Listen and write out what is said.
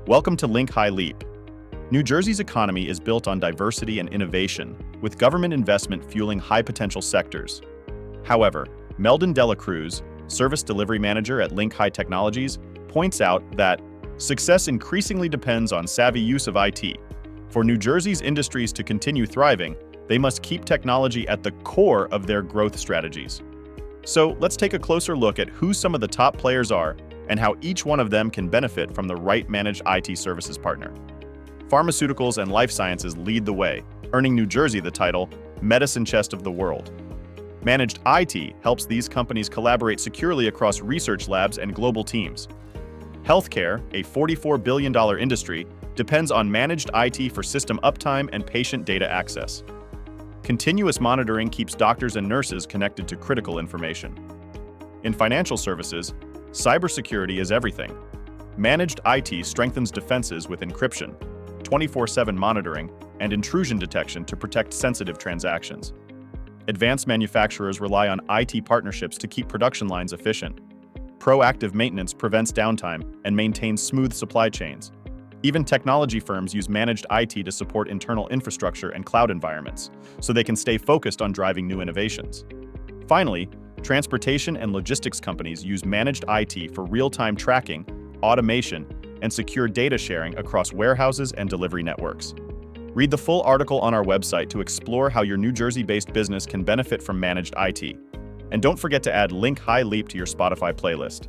Welcome to Link High Leap. New Jersey's economy is built on diversity and innovation, with government investment fueling high-potential sectors. However, Meldon Dela Cruz, Service Delivery Manager at Link High Technologies, points out that success increasingly depends on savvy use of IT. For New Jersey's industries to continue thriving, they must keep technology at the core of their growth strategies. So let's take a closer look at who some of the top players are and how each one of them can benefit from the right managed IT services partner. Pharmaceuticals and life sciences lead the way, earning New Jersey the title Medicine Chest of the World. Managed IT helps these companies collaborate securely across research labs and global teams. Healthcare, a $44 billion industry, depends on managed IT for system uptime and patient data access. Continuous monitoring keeps doctors and nurses connected to critical information. In financial services, cybersecurity is everything. Managed IT strengthens defenses with encryption, 24/7 monitoring, and intrusion detection to protect sensitive transactions. Advanced manufacturers rely on IT partnerships to keep production lines efficient. Proactive maintenance prevents downtime and maintains smooth supply chains. Even technology firms use managed IT to support internal infrastructure and cloud environments, so they can stay focused on driving new innovations. Finally, transportation and logistics companies use managed IT for real-time tracking, automation, and secure data sharing across warehouses and delivery networks. Read the full article on our website to explore how your New Jersey-based business can benefit from managed IT. And don't forget to add Link High Leap to your Spotify playlist.